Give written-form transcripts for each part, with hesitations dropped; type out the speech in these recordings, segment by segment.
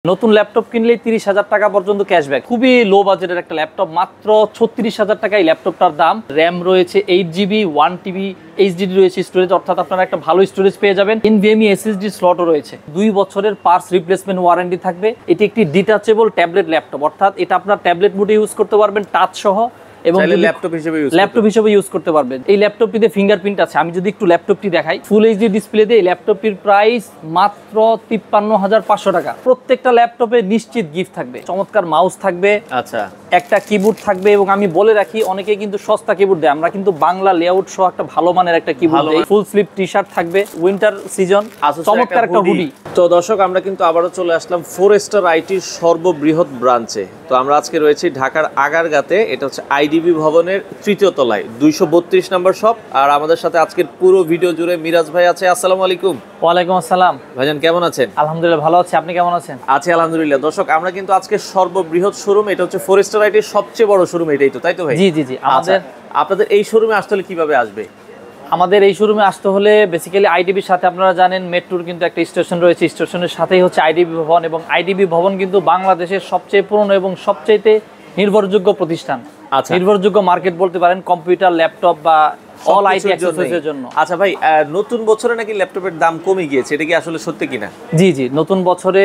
নতুন ল্যাপটপ কিনলেই 30,000 টাকা পর্যন্ত ক্যাশব্যাক। খুবই লো বাজেটের একটা ল্যাপটপ, মাত্র 36,000 টাকায় ল্যাপটপটার দাম। র্যাম রয়েছে 8GB, 1TB এইচডিডি রয়েছে স্টোরেজ, অর্থাৎ আপনারা একটা ভালো স্টোরেজ পেয়ে যাবেন। NVMe SSD স্লটও রয়েছে। 2 বছরের পার্টস রিপ্লেসমেন্ট ওয়ারেন্টি থাকবে। এটি একটি ডিটাচেবল ট্যাবলেট ল্যাপটপ, অর্থাৎ এটা আপনার ট্যাবলেট মোডে ইউজ করতে পারবেন, টাচ সহ, এবং ল্যাপটপ হিসেবে ইউজ করতে পারবেন। এই ল্যাপটপটিতে ফিঙ্গারপ্রিন্ট আছে। আমি যদি একটু ল্যাপটপটি দেখাই, ফুল এইচডি ডিসপ্লে দিয়ে এই ল্যাপটপটির প্রাইস মাত্র 53,500 টাকা। প্রত্যেকটা ল্যাপটপে নিশ্চিত গিফট থাকবে, চমৎকার মাউস থাকবে, আচ্ছা, একটা কিবোর্ড থাকবে। এবং আমি বলে রাখি, অনেকে কিন্তু সস্তা কিবোর্ড দেয়, আমরা কিন্তু বাংলা লেআউট সহ একটা ভালো মানের একটা কিবোর্ড দেই। ফুল স্লিভ টি-শার্ট থাকবে, উইন্টার সিজন, চমৎকার একটা হুডি। তো দর্শক, আমরা কিন্তু আবারও চলে আসলাম ফোরস্টার আইটির সর্ববৃহৎ ব্রাঞ্চে। তো আমরা আজকে রয়েছি ঢাকার আগারগাঁতে, এটা হচ্ছে আইডিবি ভবনের 3য় তলায় 232 নম্বর শপ। আর আমাদের সাথে আজকের পুরো ভিডিও জুড়ে মিরাজ ভাই আছে। আসসালামু আলাইকুম। ওয়ালাইকুম আসসালাম। ভাইজান কেমন আছেন? আলহামদুলিল্লাহ ভালো আছি, আপনি কেমন আছেন? আছি আলহামদুলিল্লাহ। দর্শক, আমরা কিন্তু আজকে সর্ববৃহৎ শোরুম, এটা হচ্ছে ফোরস্টার আইটির সবচেয়ে বড় শোরুম, এটাই তো, তাই তো ভাই? জি জি জি। আপনাদের এই শোরুমে আসতে হলে কিভাবে আসবে? আমাদের এই শোরুমে আসতে হলে বেসিক্যালি আইডিবির সাথে, আপনারা জানেন মেট্রোর কিন্তু একটা স্টেশন রয়েছে, স্টেশনের সাথেই হচ্ছে আইডিবি ভবন। এবং আইডিবি ভবন কিন্তু বাংলাদেশের সবচেয়ে পুরনো এবং সবচেয়ে নির্ভরযোগ্য প্রতিষ্ঠান। আচ্ছা, নির্ভরযোগ্য মার্কেট বলতে পারেন, কম্পিউটার, ল্যাপটপ বা অল আইটি অ্যাক্সেসরিজের জন্য। আচ্ছা ভাই, নতুন বছরে নাকি ল্যাপটপের দাম কমে গিয়েছে, এটা কি আসলে সত্যি কিনা? জি জি, নতুন বছরে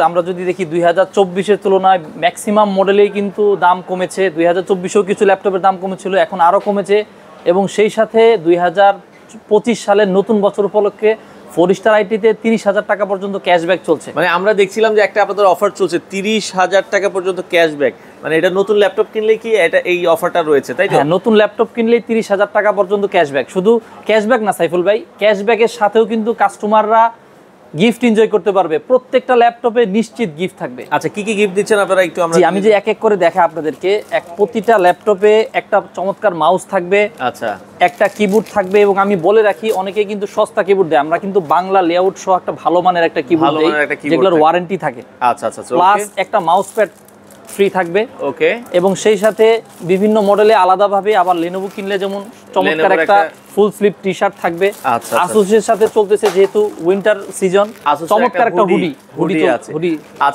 আমরা যদি দেখি 2024-এর তুলনায় ম্যাক্সিমাম মডেলেই কিন্তু দাম কমেছে। 2024-এও কিছু ল্যাপটপের দাম কমেছিল, এখন আরও কমেছে। এবং সেই সাথে 2025 সালের নতুন বছর উপলক্ষে ফোরস্টার আইটিতে 30,000 টাকা পর্যন্ত ক্যাশব্যাক চলছে। মানে আমরা দেখছিলাম যে একটা আপনাদের অফার চলছে 30,000 টাকা পর্যন্ত ক্যাশব্যাক। মানে এটা নতুন ল্যাপটপ কিনলে কি এটা এই অফারটা রয়েছে, তাই তো? হ্যাঁ, নতুন ল্যাপটপ কিনলেই 30,000 টাকা পর্যন্ত ক্যাশব্যাক। শুধু ক্যাশব্যাক না সাইফুল ভাই, ক্যাশব্যাকের সাথেও কিন্তু কাস্টমাররা গিফট এনজয় করতে পারবে। প্রত্যেকটা ল্যাপটপে নিশ্চিত গিফট থাকবে। আচ্ছা, কি কি গিফট দিচ্ছেন আপনারা একটু আমি যে এক এক করে দেখাই আপনাদেরকে। প্রতিটা ল্যাপটপে একটা চমৎকার মাউস থাকবে, আচ্ছা, একটা কিবোর্ড থাকবে। এবং আমি বলে রাখি, অনেকে কিন্তু সস্তা কিবোর্ড দেয়, আমরা কিন্তু বাংলা লেআউট সহ একটা ভালো মানের একটা কিবোর্ড দেই, যেগুলোর ওয়ারেন্টি থাকে। আচ্ছা আচ্ছা, প্লাস একটা মাউস প্যাড ফ্রি থাকবে। ওকে। এবং সেই সাথে বিভিন্ন মডেলে আলাদাভাবে আবার লেনোভো কিনলে যেমন চমৎকার একটা ফুল স্লিভ টি-শার্ট থাকবে। আসুসের সাথে চলতেছে যেহেতু উইন্টার সিজন, চমৎকার একটা হুডি আছে।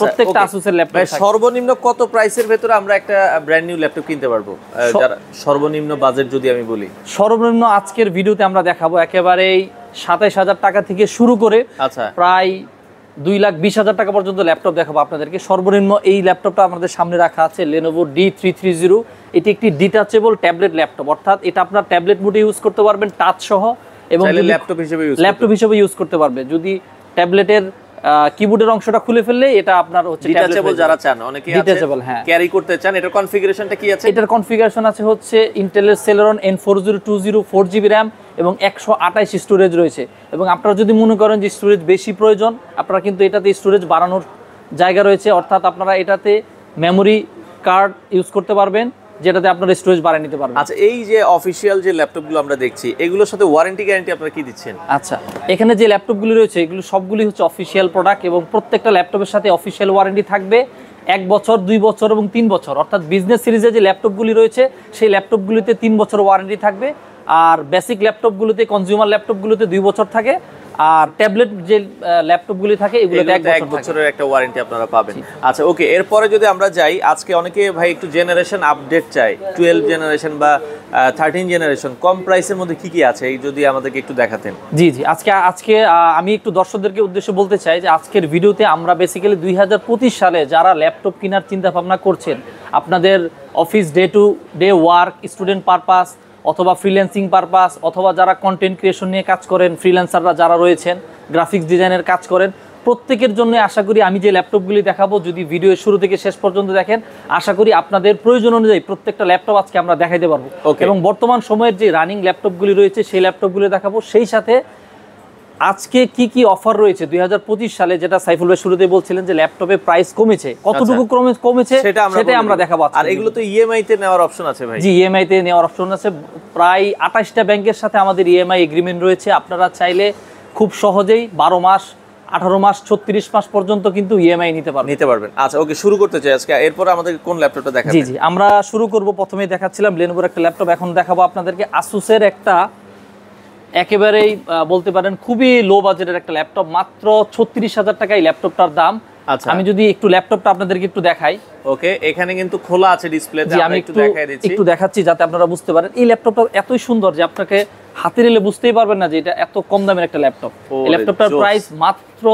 প্রত্যেকটা আসুসের ল্যাপটপ সর্বনিম্ন কত প্রাইসের ভেতরে আমরা একটা ব্র্যান্ড নিউ ল্যাপটপ কিনতে পারবো? যারা সর্বনিম্ন বাজেট যদি আমি বলি, সর্বনিম্ন আজকের ভিডিওতে আমরা দেখাবো একেবারেই 27,000 টাকা থেকে শুরু করে, আচ্ছা, প্রায় 2,20,000 টাকা পর্যন্ত ল্যাপটপ দেখাবো আপনাদেরকে। সর্বনিম্ন এই ল্যাপটপটা আমাদের সামনে রাখা আছে, Lenovo D330। এটি একটি ডিটাচেবল ট্যাবলেট ল্যাপটপ, অর্থাৎ এটা আপনার ট্যাবলেট মোডে ইউজ করতে পারবেন, টাচ সহ, এবং ল্যাপটপ হিসেবে ইউজ করতে পারবে। যদি ট্যাবলেটের কিবোর্ডের অংশটা খুলে ফেললে এটা আপনার হচ্ছে ডিটাচেবল। যারা চান, অনেকেই ডিটাচেবল হ্যাঁ ক্যারি করতে চান, এটার কনফিগারেশনটা কি আছে? এটার কনফিগারেশন আছে হচ্ছে ইন্টেলের Celeron N4020 4GB RAM এবং 128 স্টোরেজ রয়েছে। এবং আপনারা যদি মনে করেন যে স্টোরেজ বেশি প্রয়োজন, আপনারা কিন্তু এটাতে স্টোরেজ বাড়ানোর জায়গা রয়েছে, অর্থাৎ আপনারা এটাতে মেমোরি কার্ড ইউজ করতে পারবেন, যেটাতে আপনারা স্টোরেজ বাড়িয়ে নিতে পারবেন। আচ্ছা, এই যে অফিশিয়াল যে ল্যাপটপগুলো আমরা দেখছি, এগুলোর সাথে ওয়ারেন্টি গ্যারান্টি আপনারা কি দিচ্ছেন? আচ্ছা, এখানে যে ল্যাপটপগুলো রয়েছে এগুলো সবগুলি হচ্ছে অফিশিয়াল প্রোডাক্ট, এবং প্রত্যেকটা ল্যাপটপের সাথে অফিশিয়াল ওয়ারেন্টি থাকবে 1 বছর, 2 বছর এবং 3 বছর। অর্থাৎ বিজনেস সিরিজে যে ল্যাপটপগুলি রয়েছে সেই ল্যাপটপগুলিতে 3 বছর ওয়ারেন্টি থাকবে, আর বেসিক ল্যাপটপগুলোতে, কনজিউমার ল্যাপটপগুলোতে 2 বছর থাকে, আর ট্যাবলেট যে ল্যাপটপগুলি থাকে এগুলোতে 1 বছরের একটা ওয়ারেন্টি আপনারা পাবেন। আচ্ছা, ওকে। এরপরে যদি আমরা যাই, আজকে অনেকে ভাই একটু জেনারেশন আপডেট চাই, 12 জেনারেশন বা 13 জেনারেশন, কম প্রাইসের মধ্যে কি কি আছে এই যদি আমাদেরকে একটু দেখাতেন। জি জি, আজকে আমি একটু দর্শকদেরকে উদ্দেশ্যে বলতে চাই যে আজকের ভিডিওতে আমরা বেসিক্যালি 2025 সালে যারা ল্যাপটপ কেনার চিন্তা ভাবনা করছেন, আপনাদের office day to day work, student purpose, অথবা ফ্রিল্যান্সিং পারপাস, অথবা যারা কন্টেন্ট ক্রিয়েশন নিয়ে কাজ করেন, ফ্রিল্যান্সাররা যারা রয়েছেন, গ্রাফিক্স ডিজাইনের কাজ করেন, প্রত্যেকের জন্য আশা করি আমি যে ল্যাপটপগুলি দেখাবো, যদি ভিডিও শুরু থেকে শেষ পর্যন্ত দেখেন, আশা করি আপনাদের প্রয়োজন অনুযায়ী প্রত্যেকটা ল্যাপটপ আজকে আমরা দেখাইতে পারবো। এবং বর্তমান সময়ের যে রানিং ল্যাপটপগুলি রয়েছে সেই ল্যাপটপগুলি দেখাবো। সেই সাথে আজকে কি কি অফার রয়েছে 2025 সালে, যেটা সাইফুল ভাই শুরুতে বলছিলেন যে ল্যাপটপের প্রাইস কমেছে, কতটুকু কমেছে সেটা আমরা দেখাবো। আর এগুলো তো ইএমআই তে নেওয়ার অপশন আছে ভাই? জি, ইএমআই তে নেওয়ার অপশন আছে। প্রায় 28টা ব্যাংকের সাথে আমাদের ইএমআই এগ্রিমেন্ট রয়েছে। আপনারা চাইলে খুব সহজেই 12 মাস, 18 মাস, 36 মাস পর্যন্ত কিন্তু ইএমআই নিতে পারবেন। আচ্ছা, ওকে, শুরু করতে চাই আজকে। এরপর আমাদের কোন ল্যাপটপটা দেখাবেন? জি জি, আমরা শুরু করব, প্রথমেই দেখাচ্ছিলাম Lenovoর একটা ল্যাপটপ, এখন দেখাবো আপনাদেরকে আসুসের একটা একেবারেই বলতে পারেন খুবই লো বাজেটের একটা ল্যাপটপ, মাত্র 36,000 টাকায় ল্যাপটপটার দাম। আচ্ছা আমি যদি একটু ল্যাপটপটা আপনাদেরকে একটু দেখাই। ওকে, এখানে কিন্তু খোলা আছে ডিসপ্লেতে, আমি একটু দেখাই দিচ্ছি, একটু দেখাচ্ছি যাতে আপনারা বুঝতে পারেন। এই ল্যাপটপটা এতই সুন্দর যে আপনাকে হাতে নিলে বুঝতেই পারবেন না যে এটা এত কম দামের একটা ল্যাপটপ। এই ল্যাপটপটার প্রাইস মাত্র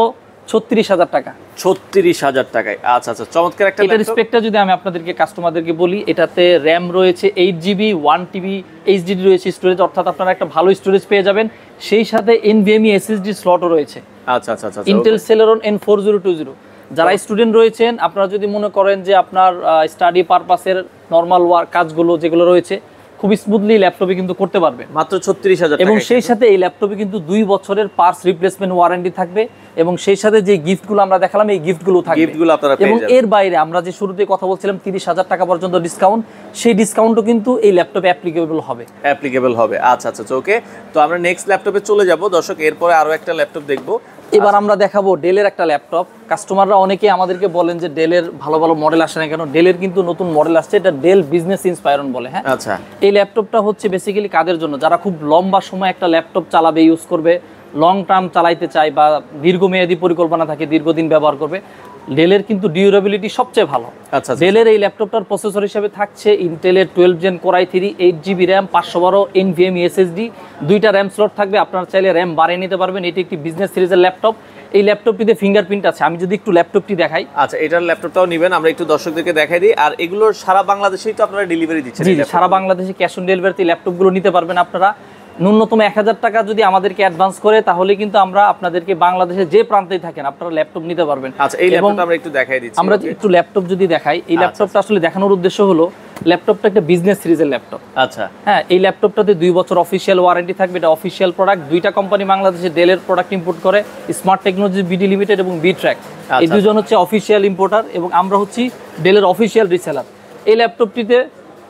36,000 টাকা। 36,000 টাকায়। আচ্ছা আচ্ছা, চমৎকার একটা এটার ল্যাপটপ। স্পেকটা যদি আমি আপনাদেরকে কাস্টমারদেরকে বলি, এটাতে র্যাম রয়েছে 8GB, 1TB এইচডিডি রয়েছে স্টোরেজ, অর্থাৎ আপনারা একটা ভালো স্টোরেজ পেয়ে যাবেন। সেই সাথে NVMe SSD স্লটও রয়েছে। আচ্ছা আচ্ছা আচ্ছা, ইন্টেল Celeron N4020। যারা স্টুডেন্ট রয়েছেন, আপনারা যদি মনে করেন যে আপনার স্টাডি পারপাসের নরমাল ওয়ার্ক কাজগুলো যেগুলো রয়েছে খুব স্মুথলি ল্যাপটপে কিন্তু করতে পারবেন মাত্র 36,000 টাকা। এবং সেই সাথে এই ল্যাপটপে কিন্তু 2 বছরের পার্টস রিপ্লেসমেন্ট ওয়ারেন্টি থাকবে এবং সেই সাথে যে গিফটগুলো আমরা দেখালাম এই গিফটগুলো থাকবে। গিফটগুলো আপনারা পেয়ে এবং যাবেন। এর বাইরে আমরা যে শুরুতে কথা বলছিলাম 30,000 টাকা পর্যন্ত ডিসকাউন্ট, সেই ডিসকাউন্টও কিন্তু এই ল্যাপটপে অ্যাপ্লিকেবল হবে। অ্যাপ্লিকেবল হবে। আচ্ছা আচ্ছা ওকে, তো আমরা নেক্সট ল্যাপটপে চলে যাব দর্শক, এরপরে আরো একটা ল্যাপটপ দেখব। এবার আমরা দেখাবো ডেলের একটা ল্যাপটপ। কাস্টমাররা অনেকে আমাদেরকে বলেন যে ডেলের ভালো ভালো মডেল আসে না কেন। ডেলের কিন্তু নতুন মডেল আসছে, এটা ডেল বিজনেস ইন্সপায়রন বলে। হ্যাঁ, আচ্ছা, এই ল্যাপটপটা হচ্ছে বেসিক্যালি কাদের জন্য, যারা খুব লম্বা সময় একটা ল্যাপটপ চালাবে, ইউজ করবে, লং টার্ম চালাইতে চায় বা দীর্ঘমেয়াদী পরিকল্পনা থাকে, দীর্ঘদিন ব্যবহার করবে। ডেলের কিন্তু ডিউরেবিলিটি সবচেয়ে ভালো। আচ্ছা, ডেলের এই ল্যাপটপটার প্রসেসর হিসেবে থাকছে ইন্টেলের 12 gen Core i3, 8GB RAM, 512 NVMe SSD, দুইটা র্যাম স্লট থাকবে। আপনারা চাইলে র্যাম বাড়িয়ে নিতে পারবেন। এটি একটি বিজনেস সিরিজের ল্যাপটপ। এই ল্যাপটপটিতে ফিঙ্গারপ্রিন্ট আছে। আমি যদি একটু ল্যাপটপটি দেখাই। আচ্ছা, এটার ল্যাপটপটাও নেবেন, আমরা একটু দর্শকদেরকে দেখাই দিই। আর এগুলোর সারা বাংলাদেশেই তো আপনারা ডেলিভারি দিচ্ছেন? জি, সারা বাংলাদেশে ক্যাশ অন ডেলিভারিতে ল্যাপটপগুলো নিতে পারবেন আপনারা। ন্যূনতম 1000 টাকা যদি আমাদেরকে অ্যাডভান্স করে, তাহলে কিন্তু আমরা আপনাদেরকে বাংলাদেশের যে প্রান্তেই থাকেন আপনারা ল্যাপটপ নিতে পারবেন। আচ্ছা, এই ল্যাপটপটা আমরা একটু দেখাই দিচ্ছি। আমরা একটু ল্যাপটপ যদি দেখাই, এই ল্যাপটপটা আসলে দেখানোর উদ্দেশ্য হলো ল্যাপটপটা একটা বিজনেস সিরিজের ল্যাপটপ। আচ্ছা, হ্যাঁ, এই ল্যাপটপটাতে 2 বছর অফিসিয়াল ওয়ারেন্টি থাকবে। এটা অফিসিয়াল প্রোডাক্ট। দুইটা কোম্পানি বাংলাদেশে ডেলের প্রোডাক্ট ইম্পোর্ট করে, স্মার্ট টেকনোলজি বিডি লিমিটেড এবং বিট্র্যাক। এই দুজন হচ্ছে অফিসিয়াল ইম্পোর্টার এবং আমরা হচ্ছি ডেলের অফিসিয়াল রিসেলার। এই ল্যাপটপটিতে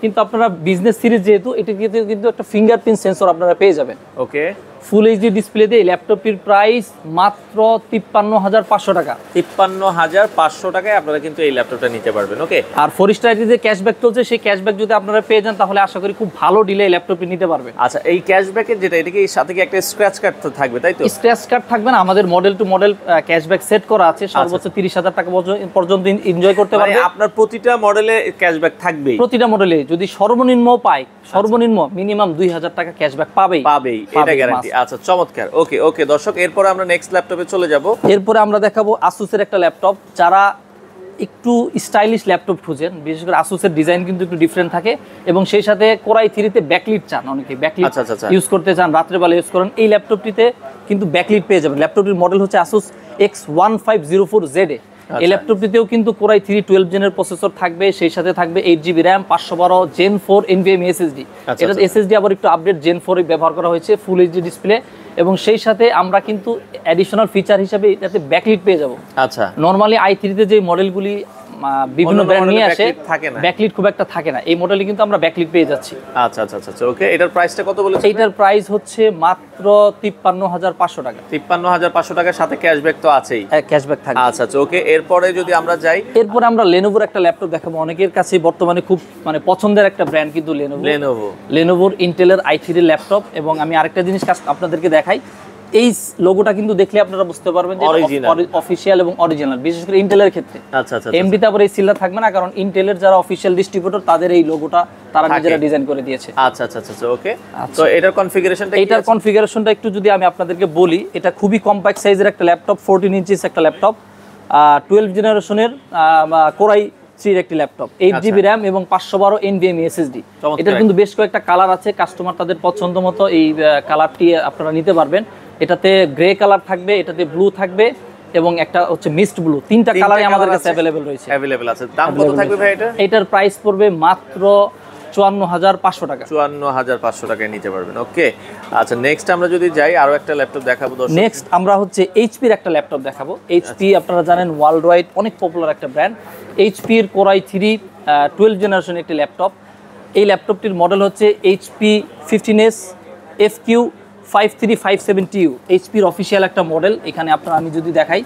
কিন্তু আপনারা বিজনেস সিরিজ যেহেতু, এটিতে কিন্তু একটা ফিঙ্গারপ্রিন্ট সেন্সর আপনারা পেয়ে যাবেন। ওকে, ফুল এইচডি ডিসপ্লে দিয়ে এই ল্যাপটপটির প্রাইস মাত্র 53,500 টাকা। 53,500 টাকায় আপনারা কিন্তু এই ল্যাপটপটা নিতে পারবেন। ওকে, আর 4 স্টার যে ক্যাশব্যাক চলছে, সেই ক্যাশব্যাক যদি আপনারা পেয়ে যান তাহলে আশা করি খুব ভালো ডিলে এই ল্যাপটপটি নিতে পারবেন। আচ্ছা, এই ক্যাশব্যাকের যেটা, এটা কি সাথে কি একটা স্ক্র্যাচ কার্ড থাকবে, তাই তো? স্ক্র্যাচ কার্ড থাকবে না, আমাদের model to model cashback set করা আছে। সর্বোচ্চ 30,000 টাকা পর্যন্ত এনজয় করতে পারবে। আপনার প্রতিটা মডেলে ক্যাশব্যাক থাকবে? প্রতিটা মডেলে যদি সর্বনিম্ন পায়, সর্বনিম্ন মিনিমাম 2,000 টাকা ক্যাশব্যাক পাবেই, এটা গ্যারান্টি। আচ্ছা, চমৎকার। ওকে ওকে দর্শক, এরপরে আমরা নেক্সট ল্যাপটপে চলে যাব। এরপরে আমরা দেখাবো আসুসের একটা ল্যাপটপ। যারা একটু স্টাইলিশ ল্যাপটপ খুঁজেন, বিশেষ করে আসুসের ডিজাইন কিন্তু একটু ডিফারেন্ট থাকে এবং সেই সাথে Core i3-তে ব্যাকলিট চান, অনেকে ব্যাকলিট ইউজ করতে চান, রাত্রেবেলা ইউজ করেন, এই ল্যাপটপটিতে কিন্তু ব্যাকলিট পেয়ে যাবেন। ল্যাপটপটির মডেল হচ্ছে Asus X1504ZA। এই ল্যাপটপটিতেও কিন্তু Core i3 12 জেনের প্রসেসর থাকবে, সেই সাথে থাকবে 8GB RAM, 512 Gen 4 NVMe SSD। এটা SSD আবার একটু আপডেট Gen 4 ব্যবহার করা হয়েছে, ফুল এইচডি ডিসপ্লে এবং সেই সাথে আমরা কিন্তু অ্যাডিশনাল ফিচার হিসেবে এটাতে ব্যাকলিট পেয়ে যাব। আচ্ছা, নরমালি i3-তে যে মডেলগুলি বিভিন্ন ব্র্যান্ড নিয়ে আসে, ব্যাকলিট খুব একটা থাকে না, এই মডেলে কিন্তু আমরা ব্যাকলিট পেয়ে যাচ্ছি। আচ্ছা আচ্ছা আচ্ছা ওকে, এটার প্রাইসটা কত বলেছেন? এটার প্রাইস হচ্ছে মাত্র 53,500 টাকা। 53,500 টাকার সাথে ক্যাশব্যাক তো আছেই? ক্যাশব্যাক থাকবে। আচ্ছা আচ্ছা ওকে, এরপরে যদি আমরা যাই, এরপরে আমরা লেনোভোর একটা ল্যাপটপ দেখাবো। অনেকের কাছে বর্তমানে খুব পছন্দের একটা ব্র্যান্ড কিন্তু লেনোভোর ইন্টেলের i3 ল্যাপটপ। এবং আমি আরেকটা জিনিস আপনাদেরকে দেখাই, এই লোগোটা কিন্তু দেখলে আপনারা বুঝতে পারবেন যে অফিশিয়াল এবং অরিজিনাল, বিশেষ করে ইন্টেলের ক্ষেত্রে। আচ্ছা আচ্ছা, এমডিতে আবার এই সিলটা থাকবে না, কারণ ইন্টেলের যারা অফিশিয়াল ডিস্ট্রিবিউটর তাদের এই লোগোটা তারা নিজেরা ডিজাইন করে দিয়েছে। আচ্ছা আচ্ছা আচ্ছা ওকে, তো এটার কনফিগারেশনটা একটু যদি আমি আপনাদেরকে বলি, এটা খুবই কম্প্যাক্ট সাইজের একটা ল্যাপটপ, 14 ইঞ্চিস একটা ল্যাপটপ, 12 জেনারেশনের Core i3 একটি ল্যাপটপ, 8GB র্যাম এবং 512 NVMe SSD। এটার কিন্তু বেশ কয়েকটা কালার আছে, কাস্টমার তাদের পছন্দ মতো এই কালারটি আপনারা নিতে পারবেন। এটাতে গ্রে কালার থাকবে, এটাতে ব্লু থাকবে এবং একটা হচ্ছে মিস্ট ব্লু। তিনটা কালারই আমাদের কাছে अवेलेबल রয়েছে। দাম কত থাকবে ভাই এটা? এটার প্রাইস পড়বে মাত্র 54,500 টাকা। 54,500 টাকায় নিতে পারবেন। ওকে, আচ্ছা নেক্সট আমরা যদি যাই, আরো একটা ল্যাপটপ দেখাবো দর্শক। নেক্সট আমরা হচ্ছে HP-র একটা ল্যাপটপ দেখাবো। HP আপনারা জানেন ওয়ার্ল্ড ওয়াইড অনেক পপুলার একটা ব্র্যান্ড। HP-র Core i3 12 জেনারেশন একটি ল্যাপটপ। এই ল্যাপটপটির মডেল হচ্ছে HP 15s FQ53570U। HP-র অফিসিয়াল একটা মডেল। এখানে আপনারা আমি যদি দেখাই,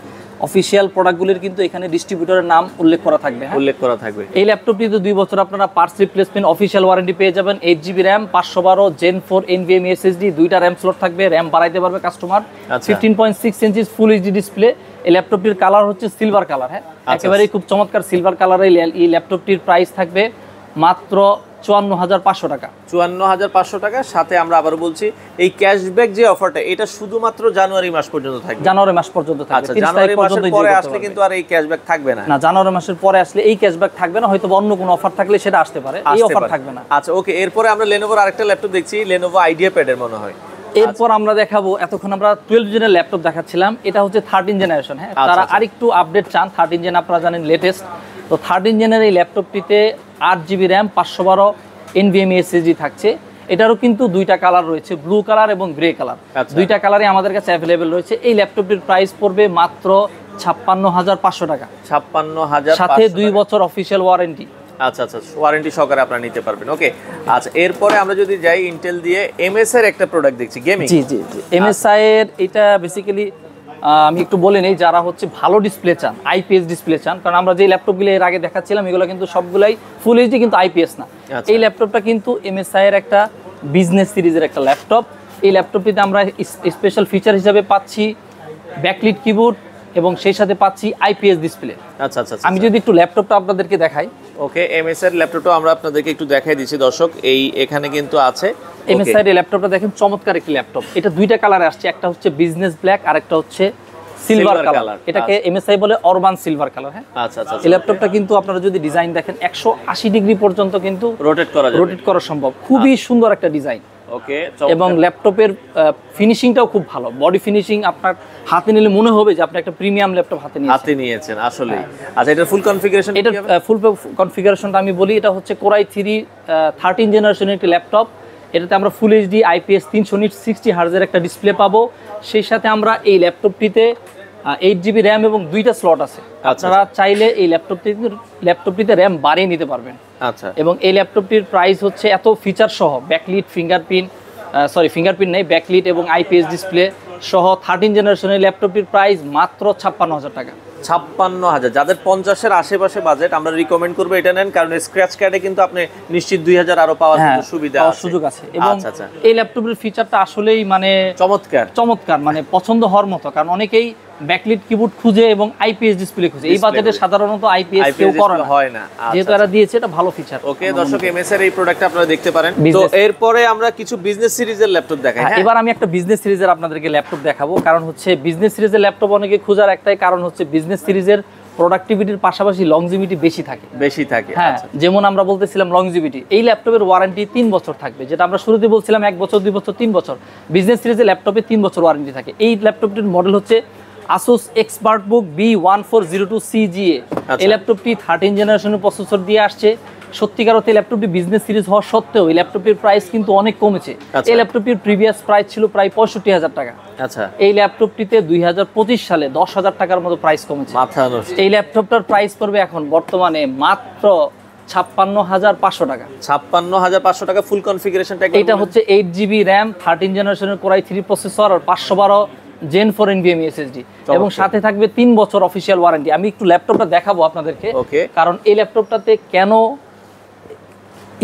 অফিসিয়াল প্রোডাক্টগুলির কিন্তু এখানে ডিস্ট্রিবিউটরের নাম উল্লেখ করা থাকবে। উল্লেখ করা থাকবে। এই ল্যাপটপটিতে 2 বছর আপনারা পার্টস রিপ্লেসমেন্ট অফিসিয়াল ওয়ারেন্টি পেয়ে যাবেন। 8GB RAM, 512 Gen 4 NVMe SSD, দুইটা র্যাম স্লট থাকবে, র্যাম বাড়াইতে পারবে customer. 15.6 inches full HD display এই ল্যাপটপটির কালার হচ্ছে সিলভার কালার। হ্যাঁ, একেবারেই খুব চমৎকার সিলভার কালারের এই ল্যাপটপটির প্রাইস থাকবে মাত্র 54,500 টাকা। 54,500 টাকা। সাথে আমরা আবার বলছি এই ক্যাশব্যাক যে অফারটা এটা শুধুমাত্র জানুয়ারি মাস পর্যন্ত থাকবে। জানুয়ারি মাস পর্যন্ত থাকবে। আচ্ছা, জানুয়ারি মাসের পরে আসলে কিন্তু আর এই ক্যাশব্যাক থাকবে না। না, জানুয়ারি মাসের পরে আসলে এই ক্যাশব্যাক থাকবে না, হয়তো অন্য কোনো অফার থাকলে সেটা আসতে পারে, এই অফার থাকবে না। আচ্ছা, ওকে। এরপরে আমরা লেনোভোর আরেকটা ল্যাপটপ দেখছি, লেনোভো আইডিয়া প্যাডের মনে হয়। এরপর আমরা দেখাবো, এতক্ষণ আমরা 12 জেনের ল্যাপটপ দেখাচ্ছিলাম, এটা হচ্ছে 13 জেনারেশন। হ্যাঁ, তারা আরেকটু আপডেট চান, 13 জেন আপনারা জানেন লেটেস্ট। তো 13 জেনের এই ল্যাপটপটিতে 8GB র্যাম 512 NVMe SSD থাকছে। এটারও কিন্তু দুইটা কালার রয়েছে, ব্লু কালার এবং গ্রে কালার। দুইটা কালারই আমাদের কাছে অ্যাভেলেবেল রয়েছে। এই ল্যাপটপটির প্রাইস পড়বে মাত্র 56,500 টাকা। 56,500, সাথে 2 বছর অফিসিয়াল ওয়ারেন্টি। আচ্ছা আচ্ছা, ওয়ারেন্টি সহকারে আপনারা নিতে পারবেন। ওকে, আচ্ছা। এরপরে আমরা যদি যাই ইন্টেল দিয়ে এমএস এর একটা প্রোডাক্ট দেখছি, গেমিং। জি জি জি, এমএসআই এর এটা বেসিক্যালি আমি একটু বলে নেই, যারা হচ্ছে ভালো ডিসপ্লে চান, আইপিএস ডিসপ্লে চান, কারণ আমরা যে ল্যাপটপগুলো এর আগে দেখাচ্ছিলাম এগুলো কিন্তু সবগুলাই ফুল এইচডি কিন্তু আইপিএস না। এই ল্যাপটপটা কিন্তু এমএসআই এর একটা বিজনেস সিরিজের একটা ল্যাপটপ। এই ল্যাপটপটিতে আমরা স্পেশাল ফিচার হিসাবে পাচ্ছি ব্যাকলিট কিবোর্ড এবং সেই সাথে পাচ্ছি আইপিএস ডিসপ্লে। আচ্ছা আচ্ছা, আমি যদি একটু ল্যাপটপটা আপনাদেরকে দেখাই। ওকে, এমএস এর ল্যাপটপটা আমরা আপনাদেরকে একটু দেখাই দিচ্ছি দর্শক। এই এখানে কিন্তু আছে এমএসআই এর ল্যাপটপটা দেখেন, চমৎকার একটি ল্যাপটপ। এটা দুইটা কালারে আসছে, একটা হচ্ছে বিজনেস ব্ল্যাক আর একটা হচ্ছে সিলভার কালার। এটাকে এমএসআই বলে অরবান সিলভার কালার। হ্যাঁ, আচ্ছা আচ্ছা। এই ল্যাপটপটা কিন্তু আপনারা যদি ডিজাইন দেখেন 180 ডিগ্রি পর্যন্ত কিন্তু রোটেট করা সম্ভব। খুবই সুন্দর একটা ডিজাইন। ওকে, এবং ল্যাপটপের ফিনিশিংটাও খুব ভালো। বডি ফিনিশিং আপনার হাতে নিলে মনে হবে যে আপনি একটা প্রিমিয়াম ল্যাপটপ হাতে নিয়েছেন আসলে। আচ্ছা, এটা ফুল কনফিগারেশন, এটা ফুল কনফিগারেশনটা আমি বলি, এটা হচ্ছে Core i3 13 জেনারেশনের একটি ল্যাপটপ। এটাতে আমরা ফুল এইচডি আইপিএস 360 হার্জের একটা ডিসপ্লে পাবো। সেই সাথে আমরা এই ল্যাপটপটিতে 8GB র্যাম এবং 2টা স্লট আছে। আপনারা চাইলে এই ল্যাপটপটিতে র্যাম বাড়িয়ে নিতে পারবেন। আচ্ছা, এবং এই ল্যাপটপটির প্রাইস হচ্ছে এত ফিচার সহ, ব্যাকলিট ফিঙ্গারপ্রিন্ট নেই, ব্যাকলিট এবং আইপিএস ডিসপ্লে সহ 13 জেনারেশনের ল্যাপটপটির প্রাইস মাত্র 56,000 টাকা। 56,000। যাদের 50-এর আশেপাশে বাজেট, আমরা রিকমেন্ড করবো এটা নেন, কারণ স্ক্র্যাচ কার্ডে কিন্তু আপনি নিশ্চিত 2,000 আরো পাওয়ার সুযোগ আছে। এবং এই ল্যাপটপের ফিচারটা আসলেই মানে চমৎকার, মানে পছন্দ হওয়ার মতো। কারণ অনেকেই ব্যাকলিট কিবোর্ড খুঁজে এবং আইপিএস ডিসপ্লে খুঁজে, এই বাজেটে সাধারণত আইপিএস কেউ করে না, হয় না। যেহেতু এরা দিয়েছে, এটা ভালো ফিচার। ওকে দর্শক, এমএস এর এই প্রোডাক্টটা আপনারা দেখতে পারেন। তো এরপরে আমরা কিছু বিজনেস সিরিজের ল্যাপটপ দেখাই। এবার আমি একটা বিজনেস সিরিজের আপনাদেরকে ল্যাপটপ দেখাবো। কারণ হচ্ছে বিজনেস সিরিজের ল্যাপটপ অনেকে খোঁজার একটাই কারণ হচ্ছে বিজনেস সিরিজের প্রোডাক্টিভিটির পাশাপাশি লংজিভিটি বেশি থাকে। হ্যাঁ, যেমন আমরা বলতেছিলাম লংজিভিটি, এই ল্যাপটপের ওয়ারেন্টি 3 বছর থাকবে, যেটা আমরা শুরুতে বলছিলাম 1 বছর 2 বছর 3 বছর। বিজনেস সিরিজের ল্যাপটপে 3 বছর ওয়ারেন্টি থাকে। এই ল্যাপটপটির মডেল হচ্ছে Asus ExpertBook B1402CGA। এই ল্যাপটপটি 13 জেনারেশনের প্রসেসর দিয়ে আসছে। সত্যিকার অর্থে ল্যাপটপটি বিজনেস সিরিজ হওয়া সত্ত্বেও এই ল্যাপটপটির প্রাইস কিন্তু অনেক কমেছে। এই ল্যাপটপটির প্রিভিয়াস প্রাইস ছিল প্রায় 65,000 টাকা। আচ্ছা, এই ল্যাপটপটিতে 2025 সালে 10,000 টাকার মতো প্রাইস কমেছে। এই ল্যাপটপটার প্রাইস পড়বে এখন বর্তমানে মাত্র 56,500 টাকা। 56,500 টাকা ফুল কনফিগারেশনটা। এটা হচ্ছে 8GB র্যাম 13 জেনারেশনের Core i3 প্রসেসর আর 512 Gen 4 NVMe SSD এবং সাথে থাকবে 3 বছর অফিসিয়াল ওয়ারেন্টি। আমি একটু ল্যাপটপটা দেখাবো আপনাদেরকে, কারণ এই ল্যাপটপটাতে কেন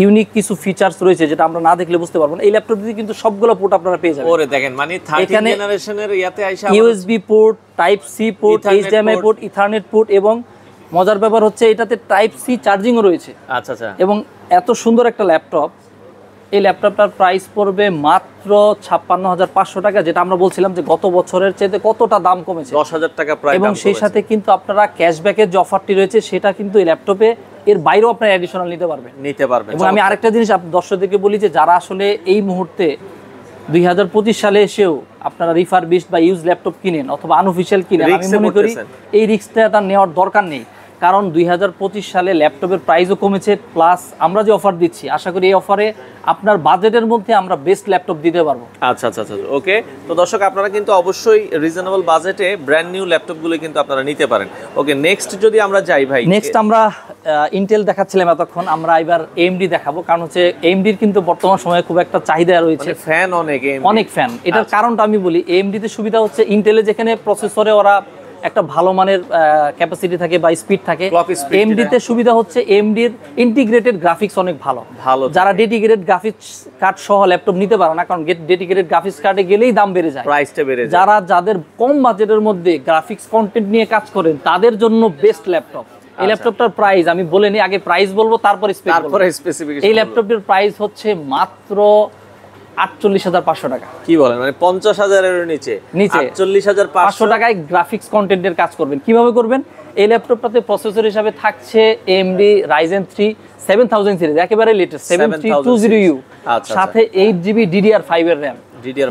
ইউনিক কিছু ফিচারস রয়েছে যেটা আমরা না দেখলে বুঝতে পারবো না। এই ল্যাপটপটিতে কিন্তু সবগুলো পোর্ট আপনারা পেয়ে যাবেন। ওরে দেখেন, মানে 13 জেনারেশনের ইয়াতে আইসা USB port, type C port, HDMI port, ethernet port এবং মজার ব্যাপার হচ্ছে এটাতে টাইপ সি চার্জিংও রয়েছে। আচ্ছা আচ্ছা। এবং এত সুন্দর একটা ল্যাপটপ, এই ল্যাপটপটার প্রাইস পড়বে মাত্র 56,500 টাকা, যেটা আমরা বলছিলাম যে গত বছরের চেয়ে কতটা দাম কমেছে, 10,000 টাকা প্রায়। এবং সেই সাথে কিন্তু আপনারা ক্যাশব্যাকের যে অফারটি রয়েছে সেটা কিন্তু এই ল্যাপটপে এর বাইরেও আপনারা অ্যাডিশনাল নিতে পারবেন। এবং আমি আরেকটা জিনিস দর্শকদেরকে বলি যে যারা আসলে এই মুহূর্তে 2025 সালে এসেও আপনারা রিফারবিশড বা ইউজ ল্যাপটপ কিনেন অথবা আনঅফিশিয়াল কিনেন, আমি মনে করি এই রিস্কটা তার নেওয়ার দরকার নেই। কারণ 2025 সালে ল্যাপটপের প্রাইসও কমেছে, প্লাস আমরা যে অফার দিচ্ছি আশা করি এই অফারে আপনার বাজেটের মধ্যে আমরা বেস্ট ল্যাপটপ দিতে পারবো। আচ্ছা আচ্ছা আচ্ছা, ওকে। তো দর্শক, আপনারা কিন্তু অবশ্যই রিজনেবল বাজেটে ব্র্যান্ড নিউ ল্যাপটপগুলো কিন্তু আপনারা নিতে পারেন। ওকে, নেক্সট যদি আমরা যাই ভাই, নেক্সট আমরা ইন্টেল দেখাচ্ছিলাম এতক্ষণ, আমরা এবার AMD দেখাবো। কারণ হচ্ছে AMD র কিন্তু বর্তমান সময়ে খুব একটা চাহিদা রয়েছে, ফ্যান অনেক ফ্যান। এটার কারণটা আমি বলি, AMD তে সুবিধা হচ্ছে ইন্টেলে যেখানে প্রসেসরে ওরা একটা ভালো মানের ক্যাপাসিটি থাকে বা স্পিড থাকে। Clock speed এমডি তে সুবিধা হচ্ছে এমডির ইন্টিগ্রেটেড গ্রাফিক্স অনেক ভালো। যারা ডেডিকেটেড গ্রাফিক্স কার্ড সহ ল্যাপটপ নিতে পারে না, কারণ ডেডিকেটেড গ্রাফিক্স কার্ডে গেলেই দাম বেড়ে যায়, প্রাইসটা বেড়ে যায়। যাদের কম বাজেটের মধ্যে গ্রাফিক্স কন্টেন্ট নিয়ে কাজ করেন তাদের জন্য বেস্ট ল্যাপটপ। এই ল্যাপটপটার প্রাইস আমি বলে নিই, আগে প্রাইস বলবো তারপর স্পেসিফিকেশন। এই ল্যাপটপটির প্রাইস হচ্ছে মাত্র 48,500 টাকা। কি বলেন, মানে 50,000 এর নিচে 48,500 টাকায় গ্রাফিক্স কন্টেন্টের কাজ করবেন। কিভাবে করবেন? এই ল্যাপটপটাতে প্রসেসর হিসাবে থাকছে AMD Ryzen 3 7000 সিরিজ, একেবারে লেটেস্ট 7320U, সাথে 8GB DDR5 এর RAM।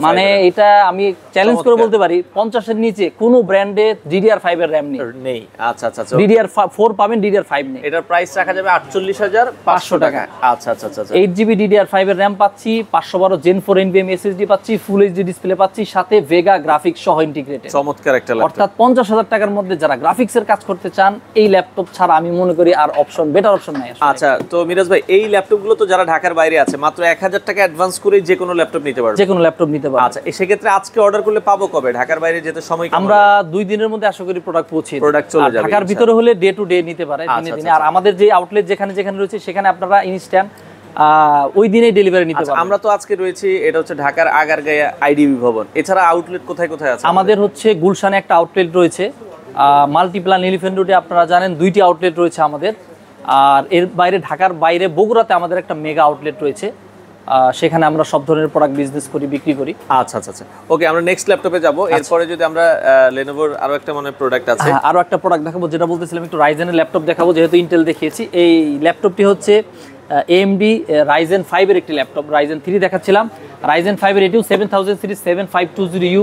মানে এটা আমি চ্যালেঞ্জ করে বলতে পারি 50 এর নিচে কোনো ব্র্যান্ডে DDR5 এর RAM নেই। আচ্ছা আচ্ছা, DDR4 পাবেন, DDR5 নেই। এটার প্রাইস রাখা যাবে 48,500 টাকা। আচ্ছা আচ্ছা আচ্ছা, 8GB DDR5 এর RAM পাচ্ছি, 512 Gen 4 NVMe SSD পাচ্ছি, ফুল HD ডিসপ্লে পাচ্ছি, সাথে ভেগা গ্রাফিক্স সহ ইন্টিগ্রেটেড। চমৎকার একটা ল্যাপটপ। অর্থাৎ 50,000 টাকার মধ্যে যারা গ্রাফিক্সের কাজ করতে চান, এই ল্যাপটপ ছাড়া আমি মনে করি আর বেটার অপশন নাই। আচ্ছা, তো মিরাজ ভাই, এই ল্যাপটপগুলো তো যারা ঢাকার বাইরে আছে মাত্র 1000 টাকা অ্যাডভান্স করে যে কোনো ল্যাপটপ নিতে পারবে, যে কোনো ল্যাপটপ নিতে পারবে। আচ্ছা, সেক্ষেত্রে আজকে অর্ডার করলে পাবো কবে? ঢাকার বাইরে যেতে সময় কেমন? আমরা 2 দিনের মধ্যে আশা করি প্রোডাক্ট পৌঁছে যাবে। ঢাকার ভিতরে হলে ডে টু ডে নিতে পারে, দিনে দিনে। আর আমাদের যে আউটলেট যেখানে রয়েছে সেখানে আপনারা ইনস্ট্যান্ট ওই দিনেই ডেলিভারি নিতে পারবেন। আমরা তো আজকে রয়েছি, এটা হচ্ছে ঢাকার আগারগাঁও আইডিবি ভবন। এছাড়া আউটলেট কোথায় কোথায় আছে? আমাদের হচ্ছে গুলশানে একটা আউটলেট রয়েছে, মাল্টিপ্লান এলিফ্যান্ট রোডে আপনারা জানেন 2টি আউটলেট রয়েছে আমাদের। আর এর বাইরে ঢাকার বাইরে বগুড়াতে আমাদের একটা মেগা আউটলেট রয়েছে, সেখানে আমরা সব ধরনের প্রোডাক্ট বিজনেস করি, বিক্রি করি। আচ্ছা আচ্ছা আচ্ছা, ওকে, আমরা নেক্সট ল্যাপটপে যাব। এরপরে যদি আমরা লেনোভোর আরো একটা প্রোডাক্ট আছে, আরো একটা প্রোডাক্ট দেখাবো, যেটা বলতেছিলাম একটু রাইজেনের ল্যাপটপ দেখাবো, যেহেতু ইন্টেল দেখিয়েছি। এই ল্যাপটপটি হচ্ছে AMD Ryzen 5 এর একটি ল্যাপটপ। Ryzen 3 দেখাচ্ছিলাম, Ryzen 5 এর এটিও 7000 সিরিজ 7520U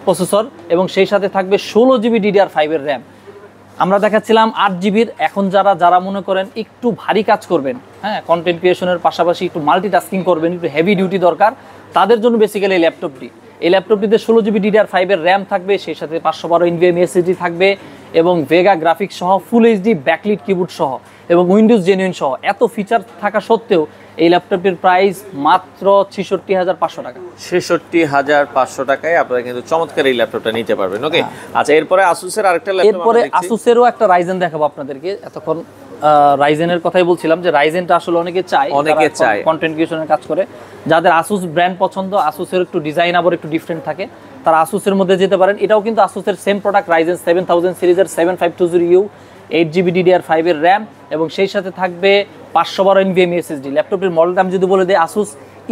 প্রসেসর, এবং সেই সাথে থাকবে 16GB DDR5 এর RAM। আমরা দেখাচ্ছিলাম 8GBর। এখন যারা মনে করেন একটু ভারী কাজ করবেন, হ্যাঁ, কন্টেন্ট ক্রিয়েশনের পাশাপাশি একটু মাল্টিটাস্কিং করবেন, একটু হেভি ডিউটি দরকার, তাদের জন্য বেসিক্যালি এই ল্যাপটপটি। এই ল্যাপটপটিতে 16GB DDR5 এর RAM থাকবে, সেই সাথে 512 NVMe SSD থাকবে, এবং ভেগা গ্রাফিক্স সহ, ফুল HD ব্যাকলিট কিবোর্ড সহ, এবং উইন্ডোজ জেনুইন সহ এত ফিচার থাকা সত্ত্বেও এই ল্যাপটপটির প্রাইস মাত্র 66,500 টাকা। 66,500 টাকায় আপনারা কিন্তু চমৎকার এই ল্যাপটপটা নিতে পারবেন। ওকে, আচ্ছা, এরপরে আসুসের আরেকটা ল্যাপটপ, এরপরে আসুসেরও একটা রাইজেন দেখাবো আপনাদেরকে। এতক্ষণ রাইজেনের কথাই বলছিলাম যে রাইজেনটা আসলে অনেকে চায় কন্টেন্ট ক্রিয়েশনের কাজ করে। যাদের আসুস ব্র্যান্ড পছন্দ, আসুসের একটু ডিজাইন আবার একটু ডিফারেন্ট থাকে, তারা আসুসের মধ্যে যেতে পারেন। এটাও কিন্তু আসুসের সেম প্রোডাক্ট, Ryzen 7000 সিরিজের 7520U, 8GB DDR5 এর RAM, এবং সেই সাথে থাকবে 512 NVMe SSD। ল্যাপটপের মডেলটা আমি যদি বলে দিই, আসুস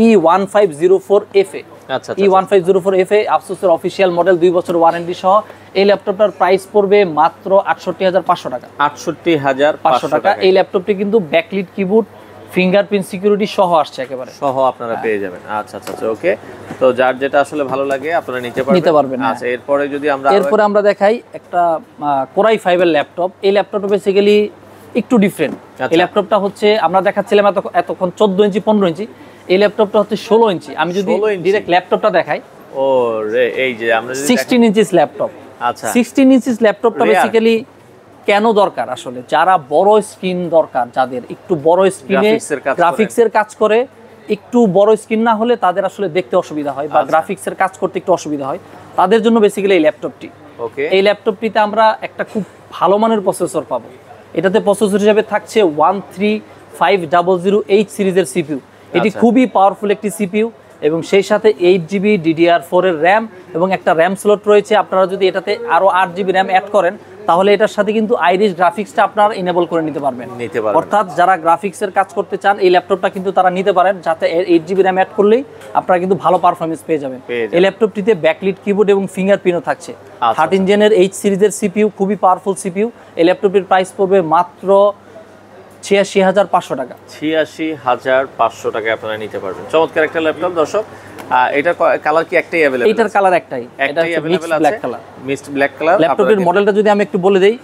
E1504FA। আচ্ছা, E1504FA আসুসের অফিসিয়াল মডেল, 2 বছর ওয়ারেন্টি সহ। এই ল্যাপটপটার প্রাইস পড়বে মাত্র 68,500 টাকা। 68,500 টাকা। এই ল্যাপটপটি কিন্তু ব্যাকলিট কিবোর্ড, ফিঙ্গারপ্রিন্ট সিকিউরিটি সহ আসছে, একেবারে সহ আপনারা পেয়ে যাবেন। আচ্ছা আচ্ছা আচ্ছা, ওকে, তো যার যেটা আসলে ভালো লাগে আপনারা নিতে পারবেন। আচ্ছা, এরপরে যদি আমরা দেখাই একটা Core i5 এর ল্যাপটপ। এই ল্যাপটপটা বেসিক্যালি একটু ডিফারেন্ট। এই ল্যাপটপটা হচ্ছে আমরা দেখাচ্ছিলাম এতক্ষণ 14 ইঞ্চি 15 ইঞ্চি, এই ল্যাপটপটা হচ্ছে 16 ইঞ্চি। আমি যদি ডাইরেক্ট ল্যাপটপটা দেখাই, ও রে, এই যে আমরা 16 ইঞ্চিস ল্যাপটপ। আচ্ছা, 16 ইঞ্চিস ল্যাপটপটা বেসিক্যালি কেন দরকার? আসলে যারা বড় স্ক্রিন দরকার, যাদের একটু বড় স্ক্রিনে গ্রাফিক্সের কাজ করে, একটু বড় স্ক্রিন না হলে তাদের আসলে দেখতে অসুবিধা হয় বা গ্রাফিক্সের কাজ করতে একটু অসুবিধা হয়, তাদের জন্য বেসিক্যালি এই ল্যাপটপটি। এই ল্যাপটপটিতে আমরা একটা খুব ভালো মানের প্রসেসর পাবো। এটাতে প্রসেসর হিসেবে থাকছে 13500H সিরিজের CPU। এটি খুবই পাওয়ারফুল একটি CPU, এবং সেই সাথে 8GB DDR4 এর RAM, এবং একটা RAM স্লট রয়েছে। আপনারা যদি এটাতে আরো 8GB RAM অ্যাড করেন, তাহলে এটার সাথে কিন্তু আইরিশ গ্রাফিক্সটা আপনারা ইনেবল করে নিতে পারবেন। অর্থাৎ যারা গ্রাফিক্সের কাজ করতে চান, এই ল্যাপটপটা কিন্তু তারা নিতে পারেন, যাতে 8GB RAM অ্যাড করলেই আপনারা কিন্তু ভালো পারফরমেন্স পেয়ে যাবেন। এই ল্যাপটপটিতে ব্যাকলিট কিবোর্ড এবং ফিঙ্গারপ্রিন্টও থাকছে। 13 জেনের H সিরিজের CPU, খুবই পাওয়ারফুল CPU। এই ল্যাপটপটির প্রাইস পড়বে মাত্র 86,500 টাকা। 86,500 টাকায় আপনারা নিতে পারবেন। চমৎকার একটা ল্যাপটপ দর্শক। এটার কালার কি একটাই अवेलेबल? এটার কালার একটাই, এটা হচ্ছে mixed black colour. Mixed black colour. ল্যাপটপের মডেলটা যদি আমি একটু বলে দেই,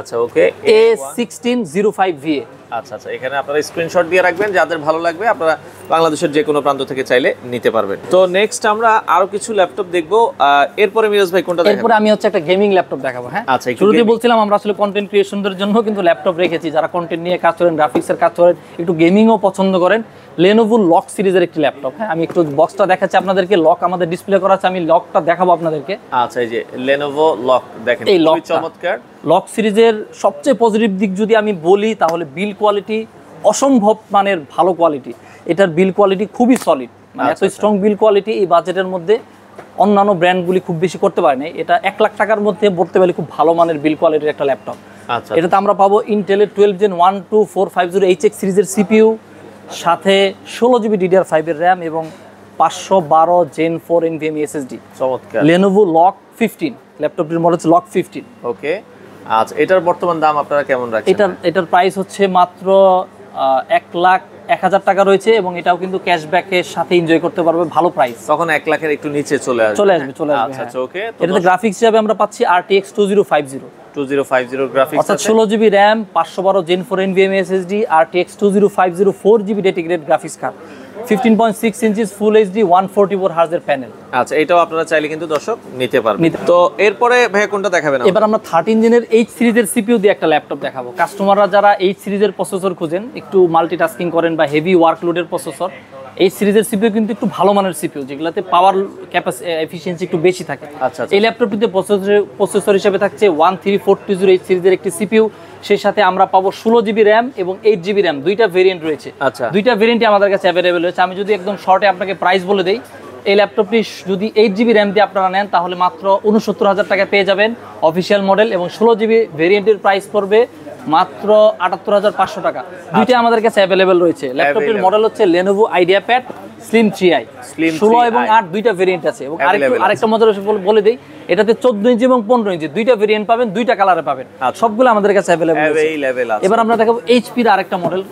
আচ্ছা, ওকে, A1605VA। আচ্ছা আচ্ছা, এখানে আপনারা স্ক্রিনশট দিয়ে রাখবেন, যাদের ভালো লাগবে আপনারা বাংলাদেশের যে কোনো প্রান্ত থেকে চাইলে নিতে পারবেন। তো নেক্সট আমরা আরো কিছু ল্যাপটপ দেখবো, এরপরে মিরাজ ভাই কোনটা দেখাবেন? এরপরে আমি হচ্ছে একটা গেমিং ল্যাপটপ দেখাবো। হ্যাঁ, আচ্ছা, শুরুতেই বলছিলাম আমরা আসলে কন্টেন্ট ক্রিয়েশনদের জন্য কিন্তু ল্যাপটপ রেখেছি, যারা কন্টেন্ট নিয়ে কাজ করেন, গ্রাফিক্সের কাজ করেন, একটু গেমিংও পছন্দ করেন। Lenovo লক সিরিজের একটি ল্যাপটপ। হ্যাঁ, আমি একটু বক্সটা দেখাচ্ছি আপনাদেরকে, লক আমাদের ডিসপ্লে করা আছে, আমি লকটা দেখাবো আপনাদেরকে। আচ্ছা, এই যে Lenovo লক দেখেন, এই খুবই চমৎকার। লক সিরিজের সবচেয়ে পজিটিভ দিক যদি আমি বলি তাহলে বিল কোয়ালিটি অসম্ভব মানের ভালো কোয়ালিটি। এটার বিল কোয়ালিটি খুবই সলিড, মানে এত স্ট্রং বিল কোয়ালিটি এই বাজেটের মধ্যে অন্যান্য ব্র্যান্ডগুলি খুব বেশি করতে পারে না। এটা 1 লাখ টাকার মধ্যে বলতে পারলে খুব ভালো মানের বিল কোয়ালিটির একটা ল্যাপটপ। আচ্ছা, এটাতে আমরা পাবো ইন্টেলের 12 Gen 12450HX সিরিজের সিপিইউ, সাথে 16 GB DDR5 এর র্যাম এবং 512 Gen 4 NVMe SSD। চমৎকার। Lenovo লক 15 ল্যাপটপটির মডেল হচ্ছে লক 15। ওকে, আচ্ছা, এটার বর্তমান দাম আপনারা কেমন রাখছেন? এটার প্রাইস হচ্ছে মাত্র 1,01,000 টাকা রয়েছে, এবং এটাও কিন্তু ক্যাশব্যাকের সাথে এনজয় করতে পারবে, ভালো প্রাইস। তখন 1 লাখের একটু নিচে চলে আসবে। আচ্ছা, ওকে। এটাতে গ্রাফিক্স হিসেবে আমরা পাচ্ছি RTX 2050 গ্রাফিক্স, অর্থাৎ 16 GB RAM, 512 Gen 4 NVMe SSD, RTX 2050 4 GB dedicated graphics card, 15.6 inches full HD 144 Hz এর প্যানেল। আচ্ছা, এটাও আপনারা চাইলে কিন্তু দর্শক নিতে পারবেন। তো এরপরে ভাই কোনটা দেখাবেন? এবার আমরা 13 জেনের H সিরিজের CPU দিয়ে একটা ল্যাপটপ দেখাবো। কাস্টমাররা যারা H সিরিজের প্রসেসর খুঁজেন, একটু মাল্টিটাস্কিং করেন বা হেভি ওয়ার্কলোডের প্রসেসর, এই সিরিজের CPU কিন্তু একটু ভালো মানের CPU, যেগুলোতে পাওয়ার এফিসিয়েন্সি একটু বেশি থাকে। আচ্ছা, এই ল্যাপটপটিতে প্রসেসর হিসেবে থাকছে 13420H সিরিজের একটি CPU, সেই সাথে আমরা পাবো 16 GB র্যাম এবং 8 GB র্যাম, দুইটা ভেরিয়েন্ট রয়েছে। আচ্ছা, দুইটা ভেরিয়েন্টই আমাদের কাছে অ্যাভেলেবেল রয়েছে। আমি যদি একদম শর্টে আপনাকে প্রাইস বলে দেই, এই ল্যাপটপটি যদি 8 GB র্যাম দিয়ে আপনারা নেন তাহলে মাত্র 69,000 টাকায় পেয়ে যাবেন অফিসিয়াল মডেল, এবং 16 GB ভেরিয়েন্টের প্রাইস পড়বে মাত্র 78,500 টাকা। দুইটা আমাদের কাছে অ্যাভেলেবেল রয়েছে। ল্যাপটপটির মডেল হচ্ছে Lenovo IdeaPad Slim 3i, 16 এবং 8 দুইটা ভেরিয়েন্ট আছে। এবং আরেকটা মজার বলে দেই, এটাতে 14 ইঞ্চি এবং 15 ইঞ্চি দুইটা ভেরিয়েন্ট পাবেন, দুইটা কালারে পাবেন, সবগুলো আমাদের কাছে অ্যাভেলেবেল আছে। এবার আমরা দেখাবো HP এর আরেকটা মডেল,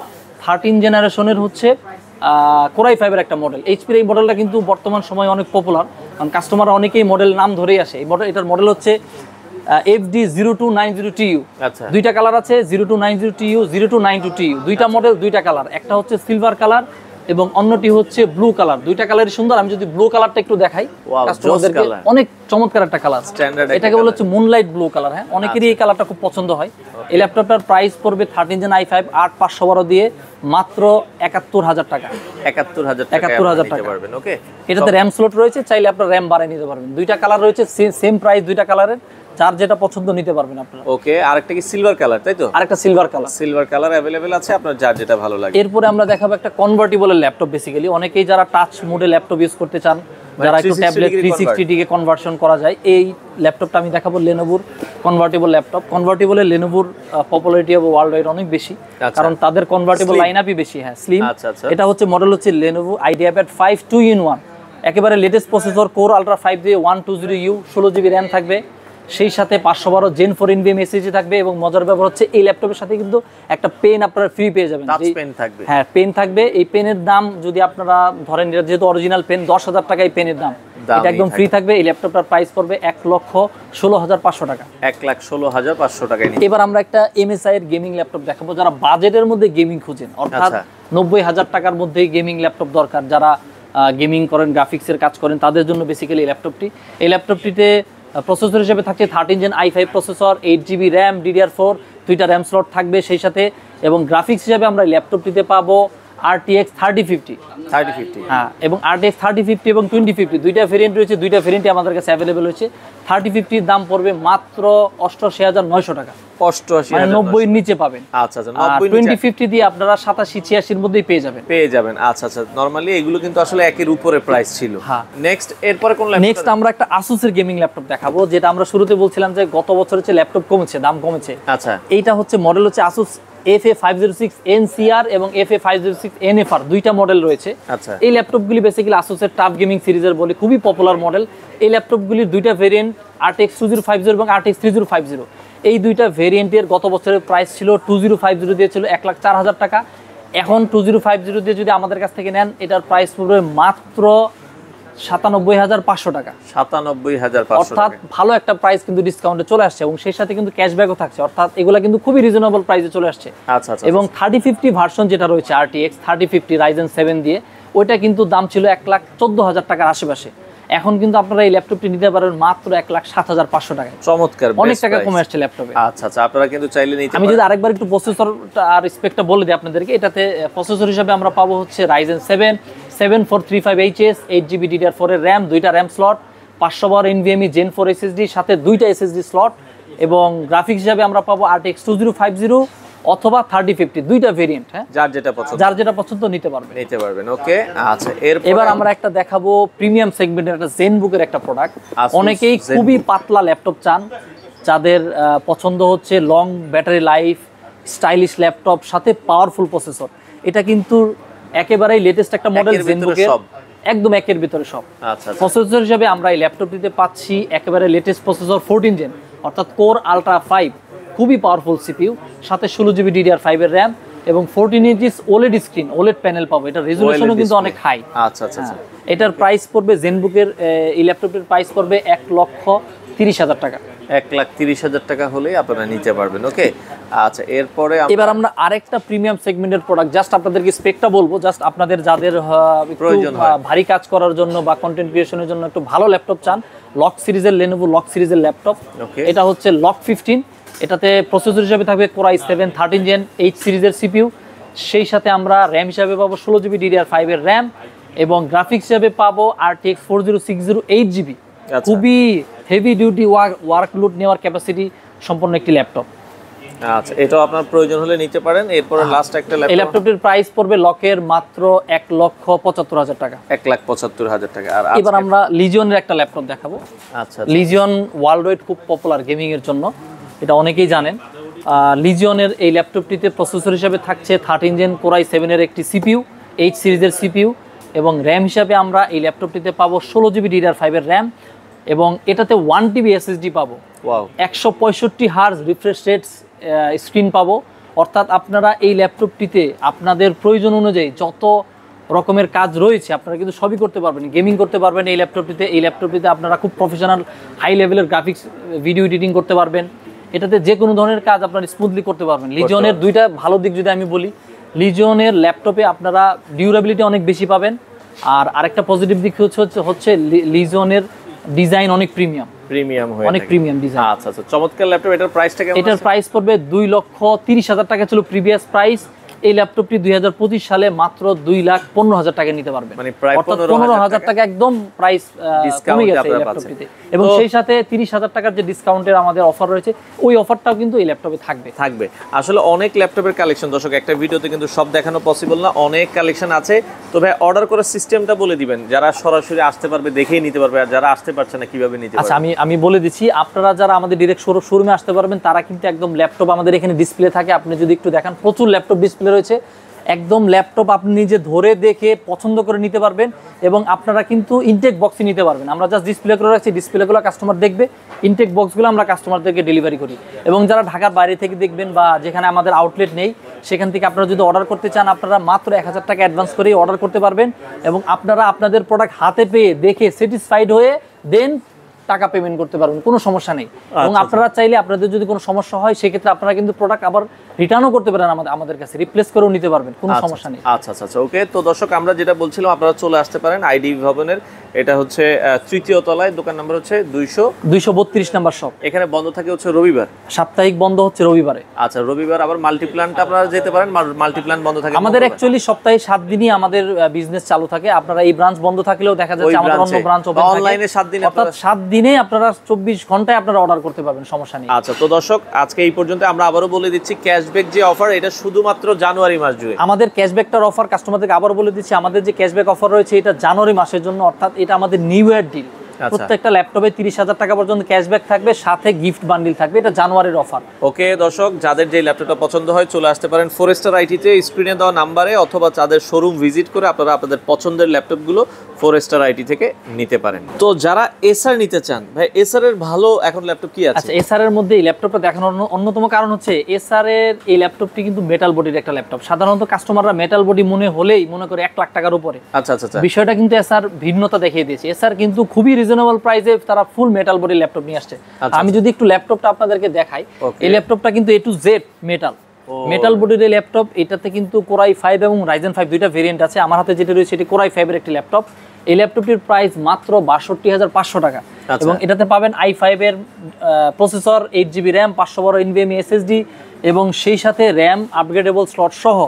13 জেনারেশনের হচ্ছে Core i5 এর একটা মডেল। HP এর এই মডেলটা কিন্তু বর্তমান সময়ে অনেক পপুলার, কারণ কাস্টমাররা অনেকেই মডেল নাম ধরেই আসে। এই মডেল, এটার মডেল হচ্ছে FD0290TU। আচ্ছা, দুইটা কালার আছে, 0290TU, 0292TU, দুইটা মডেল, দুইটা কালার। একটা হচ্ছে সিলভার কালার এবং অন্যটি হচ্ছে ব্লু কালার। দুইটা কালারই সুন্দর। আমি যদি ব্লু কালারটা একটু দেখাই কাস্টমারদেরকে, অনেক চমৎকার একটা কালার, এটাকে বলা হচ্ছে মুনলাইট ব্লু কালার। হ্যাঁ, অনেকেরই এই কালারটা খুব পছন্দ হয়। এই ল্যাপটপটার প্রাইস পড়বে 13 Gen i5 8512 দিয়ে মাত্র 71,000 টাকা। 71,000 টাকা পারবেন। ওকে, এটাতে র্যাম স্লট রয়েছে, চাইলে আপনারা র্যাম বাড়িয়ে নিতে পারবেন। দুইটা কালার রয়েছে, সেম প্রাইস, দুইটা কালারের, যার যেটা পছন্দ নিতে পারবেন আপনারা। ওকে, আরেকটা কি সিলভার কালার, তাই তো? আরেকটা সিলভার কালার अवेलेबल আছে, আপনার যার যেটা ভালো লাগে। এরপরে আমরা দেখাবো একটা কনভার্টিবল ল্যাপটপ। বেসিক্যালি অনেকেই যারা টাচ মোডে ল্যাপটপ ইউজ করতে চান, যারা একটু ট্যাবলেট 360 ডিগ্রি কনভার্সন করা যায়, এই ল্যাপটপটা আমি দেখাবো Lenovo কনভার্টিবল ল্যাপটপ। কনভার্টিবলের Lenovo পপুলারিটি ওয়ার্ল্ড ওয়াইড অনেক বেশি, কারণ তাদের কনভার্টিবল লাইনআপই বেশি। হ্যাঁ, স্লিম। এটা হচ্ছে মডেল হচ্ছে Lenovo IdeaPad 5 2-in-1, একেবারে লেটেস্ট প্রসেসর, Core Ultra 5 দিয়ে 120U, 16 GB র্যাম থাকবে, সেই সাথে 512 Gen 4 NVMe SSD থাকবে। এবং মজার ব্যাপার হচ্ছে এই ল্যাপটপের সাথে কিন্তু একটা পেন আপনারা ফ্রি পেয়ে যাবেন। হ্যাঁ, পেন থাকবে। এই পেনের দাম যদি আপনারা ধরেন, এটা যেহেতু অরিজিনাল পেন, 10,000 টাকা এই পেনের দাম, এটা একদম ফ্রি থাকবে। এই ল্যাপটপটার প্রাইস পড়বে 1,16,500 টাকা। 1,16,500 টাকায়। এবার আমরা একটা MSI এর গেমিং ল্যাপটপ দেখাবো, যারা বাজেটের মধ্যে গেমিং খুঁজেন, অর্থাৎ 90,000 টাকার মধ্যে গেমিং ল্যাপটপ দরকার, যারা গেমিং করেন, গ্রাফিক্সের কাজ করেন, তাদের জন্য বেসিক্যালি এই ল্যাপটপটিতে প্রসেসর হিসেবে থাকছে 13 Gen i5 processor, 8 GB RAM, DDR4 দুইটা র্যাম স্লট থাকবে সেই সাথে। এবং গ্রাফিক্স হিসেবে আমরা ল্যাপটপটিতে পাবো RTX 3050। হ্যাঁ, এবং RTX 3050 এবং 2050 দুইটা ভেরিয়েন্ট রয়েছে, দুইটা ভেরিয়েন্টই আমাদের কাছে অ্যাভেলেবেল হয়েছে। 3050 দাম পড়বে মাত্র 88,900 টাকা, 88, মানে 90 এর নিচে পাবেন। আচ্ছা, 90 2050 দিয়ে আপনারা 87-86 এর মধ্যেই পেয়ে যাবেন। আচ্ছা, নরমালি এগুলো কিন্তু আসলে একের উপরে প্রাইস ছিল। নেক্সট, এরপরে কোন ল্যাপটপ? নেক্সট আমরা একটা Asus এর গেমিং ল্যাপটপ দেখাবো, যেটা আমরা শুরুতে বলছিলাম যে গত বছর হচ্ছে ল্যাপটপ কমেছে, দাম কমেছে। আচ্ছা, এইটা হচ্ছে মডেল হচ্ছে Asus FA506 NCR এবং FA506 NFR, দুইটা মডেল রয়েছে। আচ্ছা, এই ল্যাপটপগুলি বেসিক্যালি Asus এর টাফ গেমিং সিরিজের বলে খুবই পপুলার মডেল। এই ল্যাপটপগুলির দুইটা ভেরিয়েন্ট, RTX 2050 এবং RTX 3050। এই দুইটা ভেরিয়েন্টের গত বছরের প্রাইস ছিল 2050 দিয়ে ছিল 1,04,000 টাকা। এখন 2050 দিয়ে যদি আমাদের কাছ থেকে নেন, এটার প্রাইস পড়বে মাত্র 97,500 টাকা। 97,500, অর্থাৎ ভালো একটা প্রাইস কিন্তু ডিসকাউন্টে চলে আসছে, এবং সেই সাথে কিন্তু ক্যাশব্যাকও থাকছে, অর্থাৎ এগুলা কিন্তু খুবই রিজনেবল প্রাইসে চলে আসছে। আচ্ছা, এবং 3050 ভার্সন যেটা রয়েছে RTX 3050 Ryzen 7 দিয়ে, ওইটা কিন্তু দাম ছিল 1,14,000 টাকার আশেপাশে। এখন কিন্তু আপনারা এই ল্যাপটপটি নিতে পারেন মাত্র 1,07,500 টাকায়। চমৎকার, অনেক টাকা কমে আসছে ল্যাপটপে। আচ্ছা আচ্ছা, আপনারা কিন্তু চাইলে নিতে পারেন। আমি যদি আরেকবার একটু প্রসেসর আর স্পেকটা বলে দিই আপনাদেরকে, এটাতে প্রসেসর হিসেবে আমরা পাবো হচ্ছে Ryzen 7 7435HS 8GB DDR4 এর RAM, 2টা RAM স্লট, 500 বার NVMe Gen 4 SSD সাথে 2টা SSD স্লট, এবং গ্রাফিক্স হিসেবে আমরা পাবো RTX 2050 অথবা 3050, 2টা ভেরিয়েন্ট। হ্যাঁ, যার যেটা পছন্দ নিতে পারবেন। ওকে, আচ্ছা এবার আমরা একটা দেখাবো প্রিমিয়াম সেগমেন্টের একটা জেনবুকের একটা প্রোডাক্ট। অনেকেই খুবই পাতলা ল্যাপটপ চান, যাদের পছন্দ হচ্ছে long battery life, stylish laptop সাথে পাওয়ারফুল প্রসেসর। এটা কিন্তু একেবারেই লেটেস্ট একটা মডেল জেনবুকের, একদম একের ভিতরে সব। আচ্ছা, প্রসেসর হিসেবে আমরা এই ল্যাপটপটিতে পাচ্ছি একেবারে লেটেস্ট প্রসেসর 14 জেন, অর্থাৎ কোর আলট্রা 5, খুবই পাওয়ারফুল সিপিইউ, সাথে 16GB DDR5 এর RAM এবং 14 inches OLED screen, OLED panel পাবো। এটা রেজোলিউশনও কিন্তু অনেক হাই। আচ্ছা আচ্ছা আচ্ছা, এটার প্রাইস পড়বে, জেনবুকের এই ল্যাপটপটির প্রাইস পড়বে 1,30,000 টাকা। 1,30,000 টাকা হলেই আপনারা নিতে পারবেন। ওকে, আচ্ছা এরপরে এবার আমরা আরেকটা প্রিমিয়াম সেগমেন্টের প্রোডাক্ট, জাস্ট আপনাদেরকে স্পেকটা বলবো, জাস্ট আপনাদের যাদের প্রয়োজন ভারী কাজ করার জন্য বা কন্টেন্ট ক্রিয়েশনের জন্য একটু ভালো ল্যাপটপ চান, লক সিরিজের Lenovo লক সিরিজের ল্যাপটপ। এটা হচ্ছে লক 15। এটাতে প্রসেসর হিসেবে থাকবে Core i7 13 জেন 8 সিরিজের সিপিইউ, সেই সাথে আমরা র্যাম হিসাবে পাবো 16GB DDR5 এর র্যাম, এবং গ্রাফিক্স হিসাবে পাবো RTX 4060 8GB। খুবই হেভি ডিউটি ওয়ার্কলোড নেওয়ার ক্যাপাসিটি সম্পন্ন একটি ল্যাপটপ। আচ্ছা, এটাও আপনার প্রয়োজন হলে নিতে পারেন। এরপরে লাস্ট একটা ল্যাপটপ, এই ল্যাপটপটির প্রাইস পড়বে লকের মাত্র 1,75,000 টাকা। 1,75,000 টাকা। আর এবার আমরা লিজিয়নের একটা ল্যাপটপ দেখাবো। আচ্ছা, লিজিয়ন ওয়ার্ল্ড ওয়াইড খুব পপুলার গেমিং এর জন্য, এটা অনেকেই জানেন। লিজিয়নের এই ল্যাপটপটিতে প্রসেসর হিসাবে থাকছে 13 জেন Core i7 এর একটি সিপিইউ, 8 সিরিজের সিপিইউ, এবং র্যাম হিসাবে আমরা এই ল্যাপটপটিতে পাবো 16GB DDR5 এর র্যাম, এবং এটাতে 1TB SSD পাবো। 165 হার্জ রিফ্রেশ রেট স্ক্রিন পাবো। অর্থাৎ আপনারা এই ল্যাপটপটিতে আপনাদের প্রয়োজন অনুযায়ী যত রকমের কাজ রয়েছে আপনারা কিন্তু সবই করতে পারবেন, গেমিং করতে পারবেন এই ল্যাপটপটিতে। এই ল্যাপটপটিতে আপনারা খুব প্রফেশনাল হাই লেভেলের গ্রাফিক্স ভিডিও এডিটিং করতে পারবেন। এটাতে যে কোনো ধরনের কাজ আপনারা স্মুথলি করতে পারবেন। লিজিয়নের দুইটা ভালো দিক যদি আমি বলি, লিজিয়নের ল্যাপটপে আপনারা ডিউরেবিলিটি অনেক বেশি পাবেন, আর আরেকটা পজিটিভ দিক হচ্ছে লিজিয়নের ডিজাইন অনেক প্রিমিয়াম হয়ে অনেক প্রিমিয়াম ডিজাইন। আচ্ছা আচ্ছা, চমৎকার ল্যাপটপ। এটার প্রাইসটা কেমন? এটার প্রাইস পড়বে 2,30,000 টাকা ছিল প্রিভিয়াস প্রাইস। এই ল্যাপটপটি 2025 সালে মাত্র 2,15,000 টাকা নিতে পারবেন, মানে প্রায় 15,000 টাকা একদম প্রাইস কমে গেছে এই ল্যাপটপটিতে। এবং সেই সাথে 30,000 টাকার যে ডিসকাউন্টের আমাদের অফার রয়েছে, ওই অফারটাও কিন্তু এই ল্যাপটপে থাকবে। আসলে অনেক ল্যাপটপের কালেকশন, দর্শক একটা ভিডিওতে কিন্তু সব দেখানো পসিবল না, অনেক কালেকশন আছে। তো ভাই অর্ডার করার সিস্টেমটা বলে দিবেন, যারা সরাসরি আসতে পারবে দেখেই নিতে পারবে, আর যারা আসতে পারছে না কিভাবে নিতে পারবে? আচ্ছা, আমি বলে দিচ্ছি, আপনারা যারা আমাদের ডিরেক্ট শোরুমে আসতে পারবেন তারা কিন্তু একদম ল্যাপটপ আমাদের এখানে ডিসপ্লে থাকে, আপনি যদি একটু দেখেন প্রচুর ল্যাপটপ ডিসপ্লে রয়েছে, একদম ল্যাপটপ আপনি নিজে ধরে দেখে পছন্দ করে নিতে পারবেন। এবং আপনারা কিন্তু ইনটেক বক্সে নিতে পারবেন, আমরা জাস্ট ডিসপ্লে করে রাখছি, ডিসপ্লেগুলো কাস্টমার দেখবে, ইনটেক বক্সগুলো আমরা কাস্টমারদেরকে ডেলিভারি করি। এবং যারা ঢাকার বাইরে থেকে দেখবেন বা যেখানে আমাদের আউটলেট নেই, সেখান থেকে আপনারা যদি অর্ডার করতে চান, আপনারা মাত্র 1,000 টাকা অ্যাডভান্স করেই অর্ডার করতে পারবেন, এবং আপনারা আপনাদের প্রোডাক্ট হাতে পেয়ে দেখে স্যাটিসফাইড হয়ে দেন টাকা পেমেন্ট করতে পারবেন, কোনো সমস্যা নেই। এবং আপনারা চাইলে আপনাদের যদি কোনো সমস্যা হয় সেক্ষেত্রে আপনারা কিন্তু প্রোডাক্ট আবার রিটার্নও করতে পারেন আমাদের কাছে, রিপ্লেস করেও নিতে পারবেন, কোনো সমস্যা নেই। আচ্ছা আচ্ছা, ওকে। তো দর্শক আমরা যেটা বলছিলাম, আপনারা চলে আসতে পারেন আইডিবি ভবনের, এটা হচ্ছে 3য় তলায়, দোকান নাম্বার হচ্ছে 232 নাম্বার শপ। এখানে বন্ধ থাকে হচ্ছে রবিবার, সাপ্তাহিক বন্ধ হচ্ছে রবিবারে। আচ্ছা, রবিবার আবার মাল্টিপ্ল্যানটা আপনারা যেতে পারেন, মাল্টিপ্ল্যান বন্ধ থাকে আমাদের অ্যাকচুয়ালি সপ্তাহে 7 দিনই আমাদের বিজনেস চালু থাকে। আপনারা এই ব্রাঞ্চ বন্ধ থাকলেও দেখা যাচ্ছে আমাদের অন্য ব্রাঞ্চ ওপেন থাকে, অনলাইনে 7 দিন, অর্থাৎ 7 দিনে আপনারা 24 ঘন্টায় আপনারা অর্ডার করতে পারবেন, সমস্যা নেই। আচ্ছা, তো দর্শক আজকে এই পর্যন্ত। আমরা আবারও বলে দিচ্ছি, ক্যাশব্যাক যে অফার, এটা শুধুমাত্র জানুয়ারি মাস জুড়ে। আমাদের ক্যাশব্যাকটার অফার কাস্টমারদেরকে আবার বলে দিচ্ছি, আমাদের যে ক্যাশব্যাক অফার রয়েছে এটা জানুয়ারি মাসের জন্য, অর্থাৎ এটা আমাদের নিউ ইয়ার ডিল। প্রত্যেকটা ল্যাপটপে 30,000 টাকা পর্যন্ত ক্যাশব্যাক থাকবে, সাথে গিফট বান্ডিল থাকবে, এটা জানুয়ারির অফার। ওকে দর্শক, যাদের যে ল্যাপটপটা পছন্দ হয় চলে আসতে পারেন ফোরেস্টার আইটিতে, স্ক্রিনে দেওয়া নাম্বারে, অথবা তাদের শোরুম ভিজিট করে আপনারা আপনাদের পছন্দের ল্যাপটপগুলো ফোরেস্টার আইটি থেকে নিতে পারেন। তো যারা এসআর নিতে চান, ভাই এসআর এর ভালো এখন ল্যাপটপ কি আছে? আচ্ছা, এসআর এর মধ্যে এই ল্যাপটপটা দেখানোর অন্যতম কারণ হচ্ছে এসআর এর এই ল্যাপটপটি কিন্তু মেটাল বডির একটা ল্যাপটপ। সাধারণত কাস্টমাররা মেটাল বডি মনে হলেই মনে করে 1 লাখ টাকার উপরে। আচ্ছা আচ্ছা, বিষয়টা কিন্তু এসআর ভিন্নতা দেখিয়ে দিয়েছে। এসআর কিন্তু খুবই রিজনেবল প্রাইসে তারা ফুল মেটাল বডি ল্যাপটপ নিয়ে আসছে। আমি যদি একটু ল্যাপটপটা আপনাদেরকে দেখাই, এই ল্যাপটপটা কিন্তু A to Z metal, metal বডির এই ল্যাপটপ, এটাতে কিন্তু কোরাই 5 এবং রাইজেন 5 দুইটা ভেরিয়েন্ট আছে। আমার হাতে যেটা রয়েছে এটি কোরাই 5 এর একটি ল্যাপটপ। এই ল্যাপটপটির প্রাইস মাত্র 62,500 টাকা এবং এটাতে পাবেন i5 এর প্রসেসর, 8GB র্যাম, 500 বড় NVMe SSD এবং সেই সাথে র্যাম আপগ্রেডেবল স্লট সহ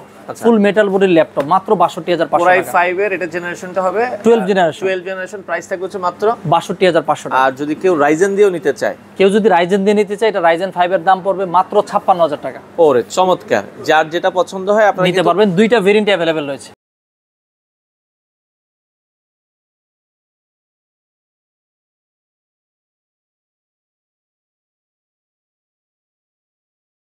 ফুল মেটাল বডির ল্যাপটপ মাত্র 62,500 কোরাই টাকা। 5 এর এটা জেনারেশনটা হবে 12 জেনারেশন। 12 জেনারেশন, প্রাইস থাকবে হচ্ছে মাত্র 62,500 টাকা। আর যদি কেউ রাইজেন দিয়েও নিতে চায়, কেউ যদি রাইজেন দিয়ে নিতে চায়, এটা রাইজেন 5 এর দাম পড়বে মাত্র 56,000 টাকা। ওরে চমৎকার, যার যেটা পছন্দ হয় আপনারা নিতে পারবেন। দুইটা ভেরিয়েন্ট अवेलेबल রয়েছে।